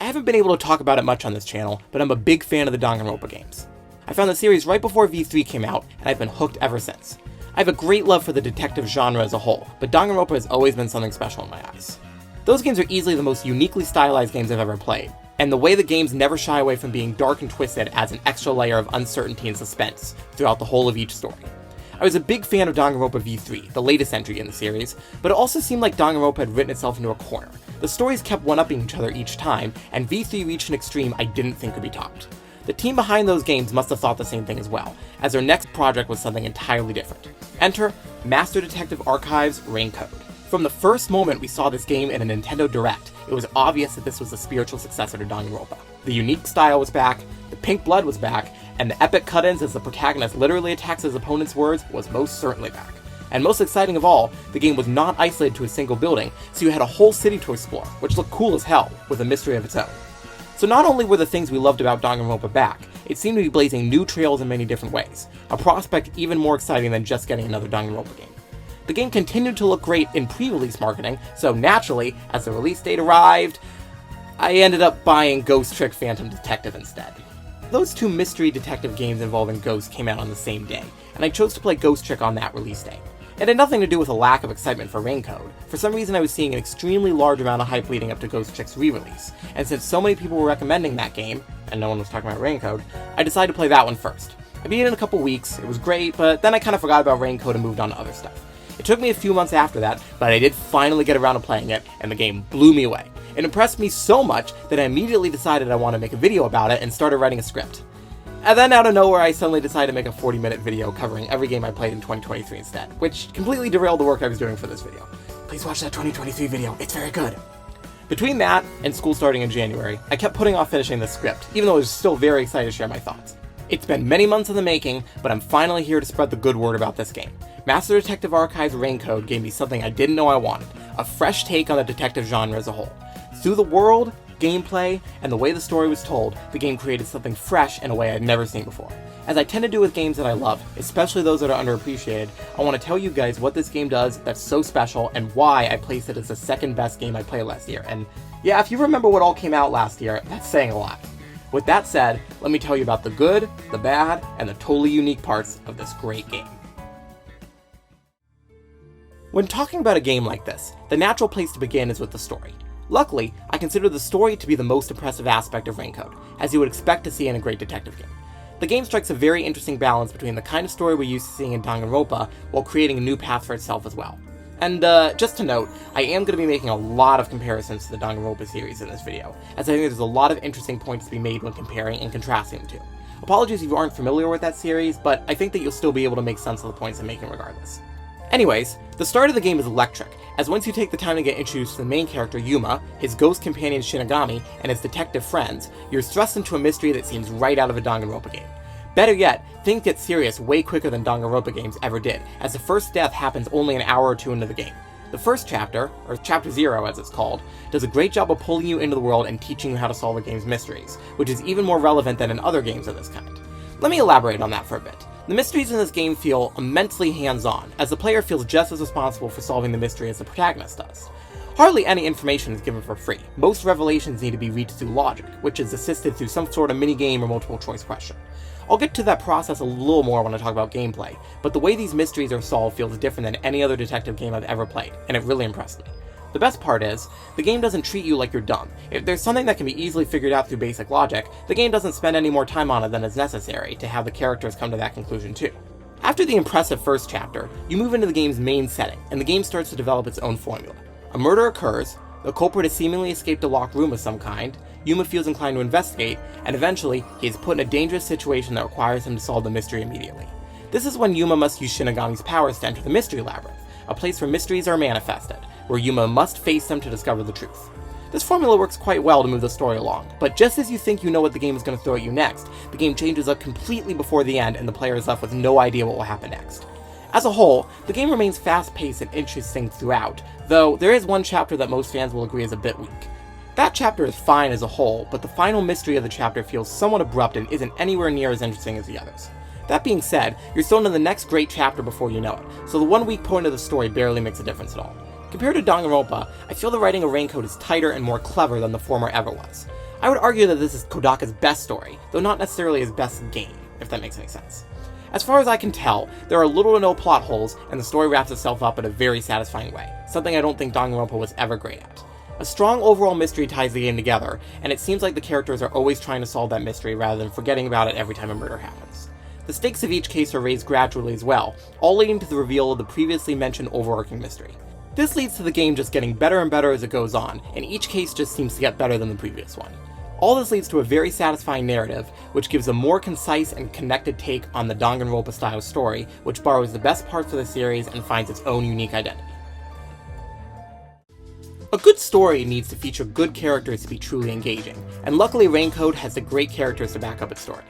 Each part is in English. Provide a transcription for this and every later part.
haven't been able to talk about it much on this channel, but I'm a big fan of the Danganronpa games. I found the series right before V3 came out, and I've been hooked ever since. I have a great love for the detective genre as a whole, but Danganronpa has always been something special in my eyes. Those games are easily the most uniquely stylized games I've ever played, and the way the games never shy away from being dark and twisted adds an extra layer of uncertainty and suspense throughout the whole of each story. I was a big fan of Danganronpa V3, the latest entry in the series, but it also seemed like Danganronpa had written itself into a corner. The stories kept one-upping each other each time, and V3 reached an extreme I didn't think could be topped. The team behind those games must have thought the same thing as well, as their next project was something entirely different. Enter Master Detective Archives Raincode. From the first moment we saw this game in a Nintendo Direct, it was obvious that this was the spiritual successor to Danganronpa. The unique style was back, the pink blood was back, and the epic cut-ins as the protagonist literally attacks his opponent's words was most certainly back. And most exciting of all, the game was not isolated to a single building, so you had a whole city to explore, which looked cool as hell, with a mystery of its own. So not only were the things we loved about Danganronpa back, it seemed to be blazing new trails in many different ways, a prospect even more exciting than just getting another Danganronpa game. The game continued to look great in pre-release marketing, so naturally, as the release date arrived, I ended up buying Ghost Trick Phantom Detective instead. Those two mystery detective games involving ghosts came out on the same day, and I chose to play Ghost Trick on that release day. It had nothing to do with a lack of excitement for Raincode. For some reason I was seeing an extremely large amount of hype leading up to Ghost Trick's re-release, and since so many people were recommending that game, and no one was talking about Raincode, I decided to play that one first. I beat it in a couple weeks, it was great, but then I kind of forgot about Raincode and moved on to other stuff. It took me a few months after that, but I did finally get around to playing it, and the game blew me away. It impressed me so much that I immediately decided I wanted to make a video about it and started writing a script. And then out of nowhere I suddenly decided to make a 40-minute video covering every game I played in 2023 instead, which completely derailed the work I was doing for this video. Please watch that 2023 video, it's very good. Between that and school starting in January, I kept putting off finishing the script, even though I was still very excited to share my thoughts. It's been many months in the making, but I'm finally here to spread the good word about this game. Master Detective Archives Raincode gave me something I didn't know I wanted, a fresh take on the detective genre as a whole. Through the world, gameplay, and the way the story was told, the game created something fresh in a way I'd never seen before. As I tend to do with games that I love, especially those that are underappreciated, I want to tell you guys what this game does that's so special and why I placed it as the second best game I played last year. And yeah, if you remember what all came out last year, that's saying a lot. With that said, let me tell you about the good, the bad, and the totally unique parts of this great game. When talking about a game like this, the natural place to begin is with the story. Luckily, I consider the story to be the most impressive aspect of Raincode, as you would expect to see in a great detective game. The game strikes a very interesting balance between the kind of story we're used to seeing in Danganronpa, while creating a new path for itself as well. And just to note, I am going to be making a lot of comparisons to the Danganronpa series in this video, as I think there's a lot of interesting points to be made when comparing and contrasting the two. Apologies if you aren't familiar with that series, but I think that you'll still be able to make sense of the points I'm making regardless. Anyways, the start of the game is electric, as once you take the time to get introduced to the main character Yuma, his ghost companion Shinigami, and his detective friends, you're thrust into a mystery that seems right out of a Danganronpa game. Better yet, things get serious way quicker than Danganronpa games ever did, as the first death happens only an hour or two into the game. The first chapter, or Chapter 0 as it's called, does a great job of pulling you into the world and teaching you how to solve the game's mysteries, which is even more relevant than in other games of this kind. Let me elaborate on that for a bit. The mysteries in this game feel immensely hands-on, as the player feels just as responsible for solving the mystery as the protagonist does. Hardly any information is given for free. Most revelations need to be reached through logic, which is assisted through some sort of mini-game or multiple-choice question. I'll get to that process a little more when I talk about gameplay, but the way these mysteries are solved feels different than any other detective game I've ever played, and it really impressed me. The best part is, the game doesn't treat you like you're dumb. If there's something that can be easily figured out through basic logic, the game doesn't spend any more time on it than is necessary to have the characters come to that conclusion too. After the impressive first chapter, you move into the game's main setting, and the game starts to develop its own formula. A murder occurs, the culprit has seemingly escaped a locked room of some kind, Yuma feels inclined to investigate, and eventually, he is put in a dangerous situation that requires him to solve the mystery immediately. This is when Yuma must use Shinigami's powers to enter the Mystery Labyrinth, a place where mysteries are manifested, where Yuma must face them to discover the truth. This formula works quite well to move the story along, but just as you think you know what the game is going to throw at you next, the game changes up completely before the end and the player is left with no idea what will happen next. As a whole, the game remains fast-paced and interesting throughout, though there is one chapter that most fans will agree is a bit weak. That chapter is fine as a whole, but the final mystery of the chapter feels somewhat abrupt and isn't anywhere near as interesting as the others. That being said, you're still into the next great chapter before you know it, so the 1 weak point of the story barely makes a difference at all. Compared to Danganronpa, I feel the writing of Raincode is tighter and more clever than the former ever was. I would argue that this is Kodaka's best story, though not necessarily his best game, if that makes any sense. As far as I can tell, there are little to no plot holes, and the story wraps itself up in a very satisfying way, something I don't think Danganronpa was ever great at. A strong overall mystery ties the game together, and it seems like the characters are always trying to solve that mystery rather than forgetting about it every time a murder happens. The stakes of each case are raised gradually as well, all leading to the reveal of the previously mentioned overarching mystery. This leads to the game just getting better and better as it goes on, and each case just seems to get better than the previous one. All this leads to a very satisfying narrative, which gives a more concise and connected take on the Danganronpa style story, which borrows the best parts of the series and finds its own unique identity. A good story needs to feature good characters to be truly engaging, and luckily Raincoat has the great characters to back up its story.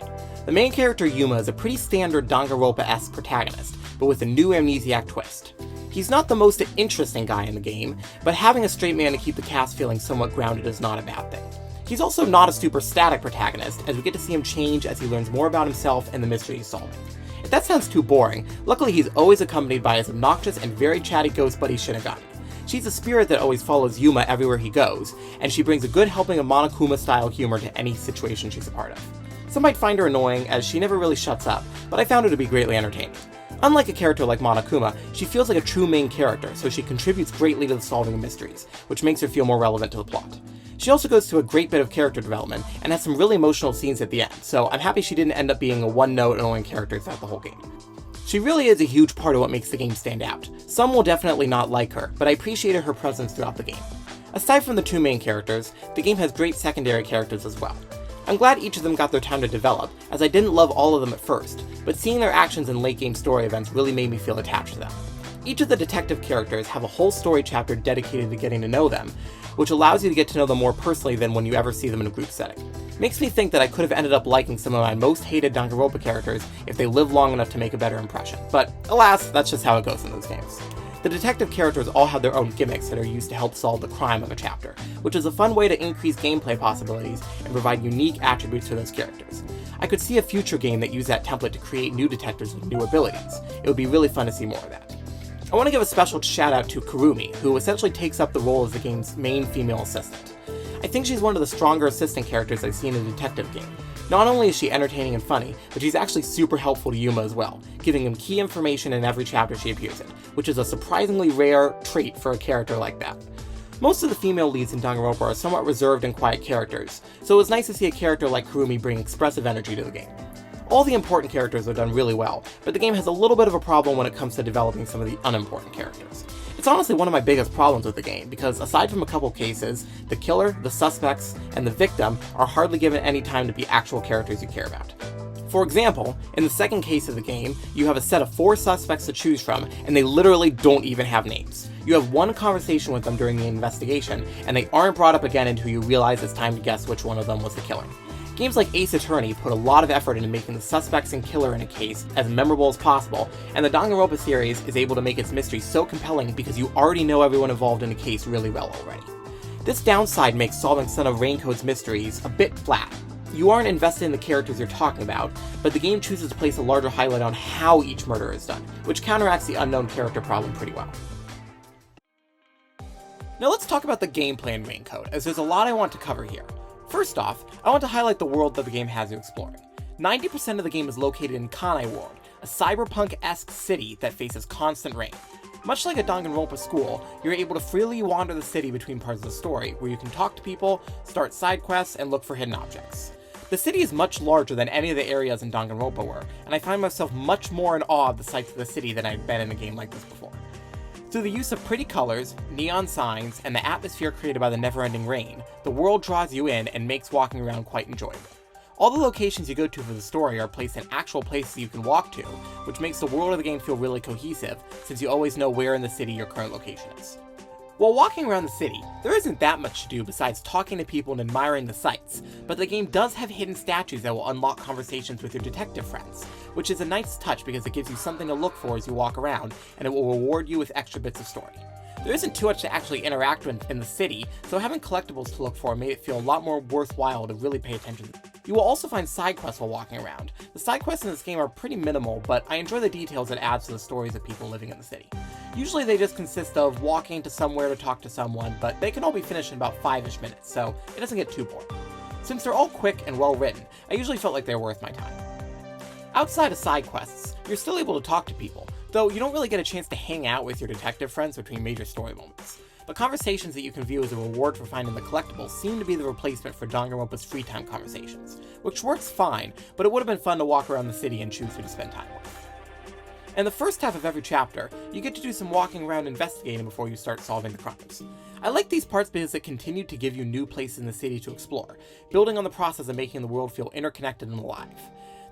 The main character Yuma is a pretty standard Danganronpa-esque protagonist, but with a new amnesiac twist. He's not the most interesting guy in the game, but having a straight man to keep the cast feeling somewhat grounded is not a bad thing. He's also not a super static protagonist, as we get to see him change as he learns more about himself and the mystery he's solving. If that sounds too boring, luckily he's always accompanied by his obnoxious and very chatty ghost buddy Shinigami. She's a spirit that always follows Yuma everywhere he goes, and she brings a good helping of Monokuma-style humor to any situation she's a part of. Some might find her annoying, as she never really shuts up, but I found her to be greatly entertaining. Unlike a character like Monokuma, she feels like a true main character, so she contributes greatly to the solving of mysteries, which makes her feel more relevant to the plot. She also goes through a great bit of character development, and has some really emotional scenes at the end, so I'm happy she didn't end up being a one-note annoying character throughout the whole game. She really is a huge part of what makes the game stand out. Some will definitely not like her, but I appreciated her presence throughout the game. Aside from the two main characters, the game has great secondary characters as well. I'm glad each of them got their time to develop, as I didn't love all of them at first, but seeing their actions in late game story events really made me feel attached to them. Each of the detective characters have a whole story chapter dedicated to getting to know them, which allows you to get to know them more personally than when you ever see them in a group setting. Makes me think that I could have ended up liking some of my most hated Danganronpa characters if they lived long enough to make a better impression, but alas, that's just how it goes in those games. The detective characters all have their own gimmicks that are used to help solve the crime of a chapter, which is a fun way to increase gameplay possibilities and provide unique attributes to those characters. I could see a future game that used that template to create new detectives with new abilities. It would be really fun to see more of that. I want to give a special shout out to Kurumi, who essentially takes up the role as the game's main female assistant. I think she's one of the stronger assistant characters I've seen in a detective game. Not only is she entertaining and funny, but she's actually super helpful to Yuma as well, giving him key information in every chapter she appears in, which is a surprisingly rare trait for a character like that. Most of the female leads in Danganronpa are somewhat reserved and quiet characters, so it was nice to see a character like Kurumi bring expressive energy to the game. All the important characters are done really well, but the game has a little bit of a problem when it comes to developing some of the unimportant characters. It's honestly one of my biggest problems with the game, because aside from a couple cases, the killer, the suspects, and the victim are hardly given any time to be actual characters you care about. For example, in the second case of the game, you have a set of 4 suspects to choose from, and they literally don't even have names. You have one conversation with them during the investigation, and they aren't brought up again until you realize it's time to guess which one of them was the killer. Games like Ace Attorney put a lot of effort into making the suspects and killer in a case as memorable as possible, and the Danganronpa series is able to make its mystery so compelling because you already know everyone involved in a case really well already. This downside makes solving some of Raincoat's mysteries a bit flat. You aren't invested in the characters you're talking about, but the game chooses to place a larger highlight on how each murder is done, which counteracts the unknown character problem pretty well. Now let's talk about the gameplay in Raincoat, as there's a lot I want to cover here. First off, I want to highlight the world that the game has you exploring. 90% of the game is located in Kanai Ward, a cyberpunk-esque city that faces constant rain. Much like a Danganronpa school, you're able to freely wander the city between parts of the story, where you can talk to people, start side quests, and look for hidden objects. The city is much larger than any of the areas in Danganronpa were, and I find myself much more in awe of the sights of the city than I've been in a game like this before. Through the use of pretty colors, neon signs, and the atmosphere created by the never-ending rain, the world draws you in and makes walking around quite enjoyable. All the locations you go to for the story are placed in actual places you can walk to, which makes the world of the game feel really cohesive, since you always know where in the city your current location is. While walking around the city, there isn't that much to do besides talking to people and admiring the sights, but the game does have hidden statues that will unlock conversations with your detective friends, which is a nice touch because it gives you something to look for as you walk around, and it will reward you with extra bits of story. There isn't too much to actually interact with in the city, so having collectibles to look for made it feel a lot more worthwhile to really pay attention. You will also find side quests while walking around. The side quests in this game are pretty minimal, but I enjoy the details it adds to the stories of people living in the city. Usually they just consist of walking to somewhere to talk to someone, but they can all be finished in about 5-ish minutes, so it doesn't get too boring. Since they're all quick and well written, I usually felt like they were worth my time. Outside of side quests, you're still able to talk to people, though you don't really get a chance to hang out with your detective friends between major story moments. The conversations that you can view as a reward for finding the collectibles seem to be the replacement for Danganronpa's free time conversations, which works fine, but it would have been fun to walk around the city and choose who to spend time with. In the first half of every chapter, you get to do some walking around investigating before you start solving the crimes. I like these parts because it continued to give you new places in the city to explore, building on the process of making the world feel interconnected and alive.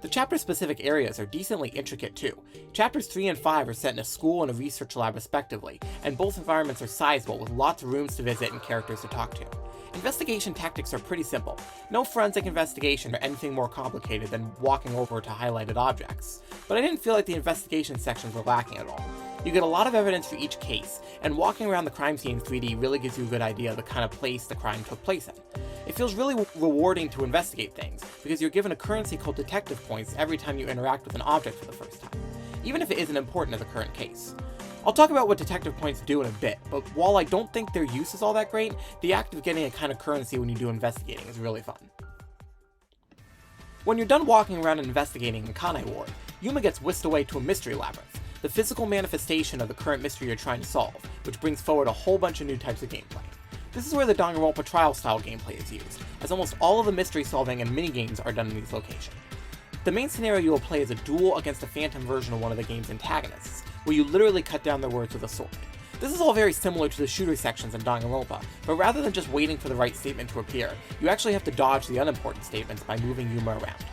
The chapter-specific areas are decently intricate too. Chapters 3 and 5 are set in a school and a research lab respectively, and both environments are sizable with lots of rooms to visit and characters to talk to. Investigation tactics are pretty simple. No forensic investigation or anything more complicated than walking over to highlighted objects. But I didn't feel like the investigation sections were lacking at all. You get a lot of evidence for each case, and walking around the crime scene in 3D really gives you a good idea of the kind of place the crime took place in. It feels really rewarding to investigate things, because you're given a currency called detective points every time you interact with an object for the first time, even if it isn't important to the current case. I'll talk about what detective points do in a bit, but while I don't think their use is all that great, the act of getting a kind of currency when you do investigating is really fun. When you're done walking around and investigating in Kanai Ward, Yuma gets whisked away to a mystery labyrinth, the physical manifestation of the current mystery you're trying to solve, which brings forward a whole bunch of new types of gameplay. This is where the Danganronpa trial-style gameplay is used, as almost all of the mystery solving and minigames are done in these locations. The main scenario you will play is a duel against a phantom version of one of the game's antagonists, where you literally cut down their words with a sword. This is all very similar to the shooter sections in Danganronpa, but rather than just waiting for the right statement to appear, you actually have to dodge the unimportant statements by moving Yuma around.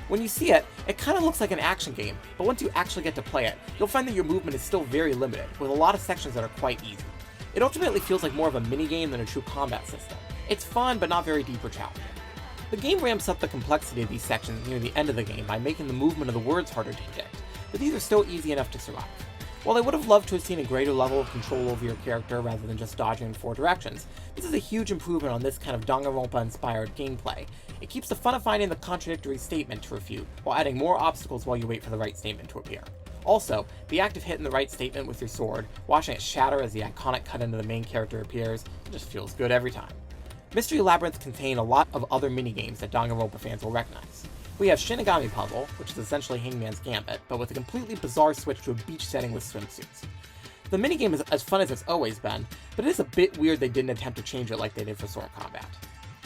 When you see it, it kind of looks like an action game, but once you actually get to play it, you'll find that your movement is still very limited, with a lot of sections that are quite easy. It ultimately feels like more of a minigame than a true combat system. It's fun, but not very deep or challenging. The game ramps up the complexity of these sections near the end of the game by making the movement of the words harder to predict, but these are still easy enough to survive. While I would have loved to have seen a greater level of control over your character rather than just dodging in 4 directions, this is a huge improvement on this kind of Danganronpa-inspired gameplay. It keeps the fun of finding the contradictory statement to refute, while adding more obstacles while you wait for the right statement to appear. Also, the act of hitting the right statement with your sword, watching it shatter as the iconic cut into the main character appears, just feels good every time. Mystery Labyrinths contain a lot of other minigames that Danganronpa fans will recognize. We have Shinigami Puzzle, which is essentially Hangman's Gambit, but with a completely bizarre switch to a beach setting with swimsuits. The minigame is as fun as it's always been, but it is a bit weird they didn't attempt to change it like they did for Sword Combat.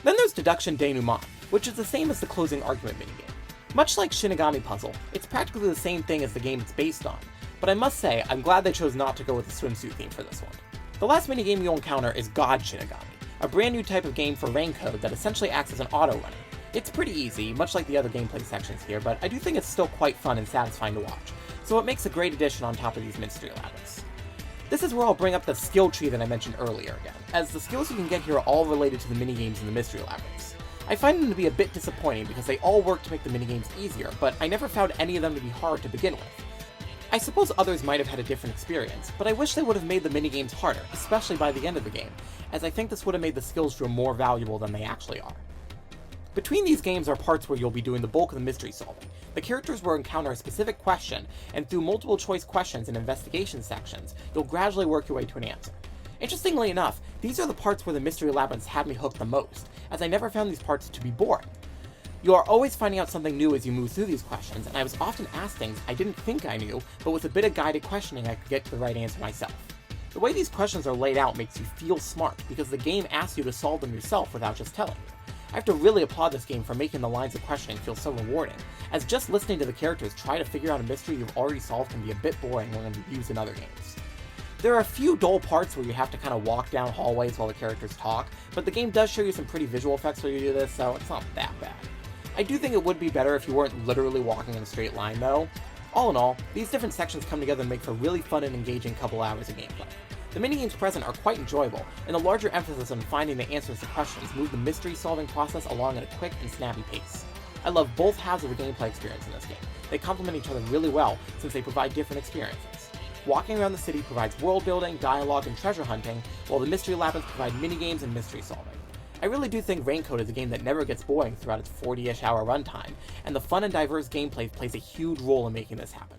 Then there's Deduction Denouement, which is the same as the closing argument minigame. Much like Shinigami Puzzle, it's practically the same thing as the game it's based on, but I must say, I'm glad they chose not to go with the swimsuit theme for this one. The last minigame you'll encounter is God Shinigami, a brand new type of game for Raincode that essentially acts as an auto runner. It's pretty easy, much like the other gameplay sections here, but I do think it's still quite fun and satisfying to watch, so it makes a great addition on top of these mystery labyrinths. This is where I'll bring up the skill tree that I mentioned earlier again, as the skills you can get here are all related to the minigames in the mystery labyrinths. I find them to be a bit disappointing because they all work to make the minigames easier, but I never found any of them to be hard to begin with. I suppose others might have had a different experience, but I wish they would have made the minigames harder, especially by the end of the game, as I think this would have made the skills feel more valuable than they actually are. Between these games are parts where you'll be doing the bulk of the mystery solving. The characters will encounter a specific question, and through multiple choice questions and investigation sections, you'll gradually work your way to an answer. Interestingly enough, these are the parts where the mystery labyrinths had me hooked the most, as I never found these parts to be boring. You are always finding out something new as you move through these questions, and I was often asked things I didn't think I knew, but with a bit of guided questioning I could get to the right answer myself. The way these questions are laid out makes you feel smart, because the game asks you to solve them yourself without just telling you. I have to really applaud this game for making the lines of questioning feel so rewarding, as just listening to the characters try to figure out a mystery you've already solved can be a bit boring when used in other games. There are a few dull parts where you have to kind of walk down hallways while the characters talk, but the game does show you some pretty visual effects while you do this, so it's not that bad. I do think it would be better if you weren't literally walking in a straight line though. All in all, these different sections come together and make for a really fun and engaging couple hours of gameplay. The minigames present are quite enjoyable, and the larger emphasis on finding the answers to questions move the mystery-solving process along at a quick and snappy pace. I love both halves of the gameplay experience in this game. They complement each other really well, since they provide different experiences. Walking around the city provides world building, dialogue, and treasure hunting, while the mystery labyrinths provide minigames and mystery solving. I really do think Raincode is a game that never gets boring throughout its 40-ish hour runtime, and the fun and diverse gameplay plays a huge role in making this happen.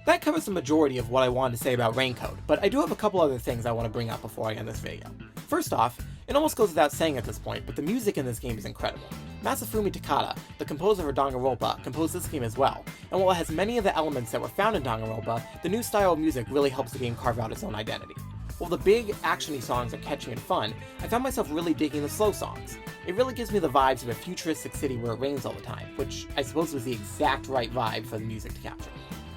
That covers the majority of what I wanted to say about Raincode, but I do have a couple other things I want to bring up before I end this video. First off, It almost goes without saying at this point, but the music in this game is incredible. Masafumi Takada, the composer of Danganronpa, composed this game as well, and while it has many of the elements that were found in Danganronpa, the new style of music really helps the game carve out its own identity. While the big, action-y songs are catchy and fun, I found myself really digging the slow songs. It really gives me the vibes of a futuristic city where it rains all the time, which I suppose was the exact right vibe for the music to capture.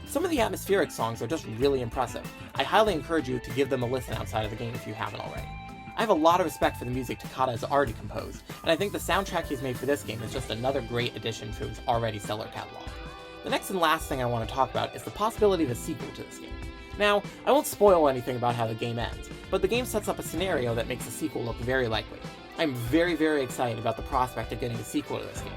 Some of the atmospheric songs are just really impressive. I highly encourage you to give them a listen outside of the game if you haven't already. I have a lot of respect for the music Takada has already composed, and I think the soundtrack he's made for this game is just another great addition to his already stellar catalog. The next and last thing I want to talk about is the possibility of a sequel to this game. Now, I won't spoil anything about how the game ends, but the game sets up a scenario that makes a sequel look very likely. I'm very excited about the prospect of getting a sequel to this game.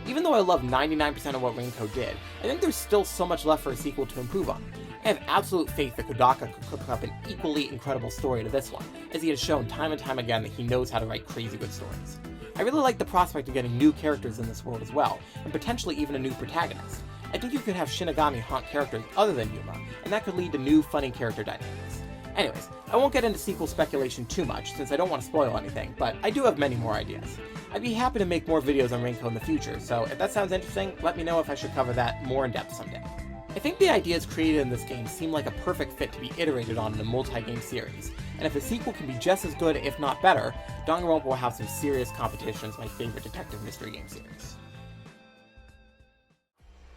Even though I love 99% of what Raincoat did, I think there's still so much left for a sequel to improve on. I have absolute faith that Kodaka could cook up an equally incredible story to this one, as he has shown time and time again that he knows how to write crazy good stories. I really like the prospect of getting new characters in this world as well, and potentially even a new protagonist. I think you could have Shinigami haunt characters other than Yuma, and that could lead to new, funny character dynamics. Anyways, I won't get into sequel speculation too much, since I don't want to spoil anything, but I do have many more ideas. I'd be happy to make more videos on Raincoat in the future, so if that sounds interesting, let me know if I should cover that more in depth someday. I think the ideas created in this game seem like a perfect fit to be iterated on in a multi-game series, and if a sequel can be just as good, if not better, Danganronpa will have some serious competition as my favorite detective mystery game series.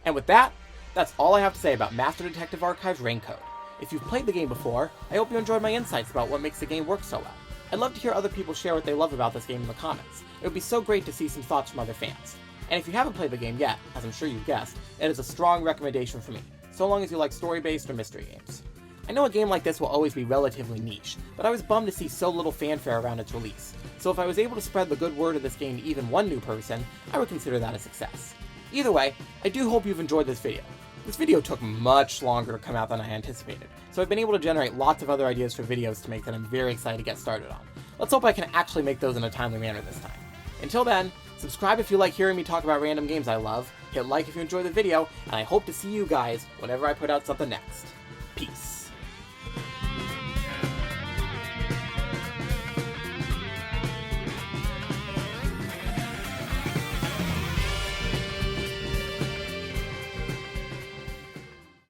And with that, that's all I have to say about Master Detective Archive's Raincoat. If you've played the game before, I hope you enjoyed my insights about what makes the game work so well. I'd love to hear other people share what they love about this game in the comments. It would be so great to see some thoughts from other fans. And if you haven't played the game yet, as I'm sure you've guessed, it is a strong recommendation for me, so long as you like story-based or mystery games. I know a game like this will always be relatively niche, but I was bummed to see so little fanfare around its release, so if I was able to spread the good word of this game to even one new person, I would consider that a success. Either way, I do hope you've enjoyed this video. This video took much longer to come out than I anticipated, so I've been able to generate lots of other ideas for videos to make that I'm very excited to get started on. Let's hope I can actually make those in a timely manner this time. Until then, subscribe if you like hearing me talk about random games I love, hit like if you enjoyed the video, and I hope to see you guys whenever I put out something next. Peace.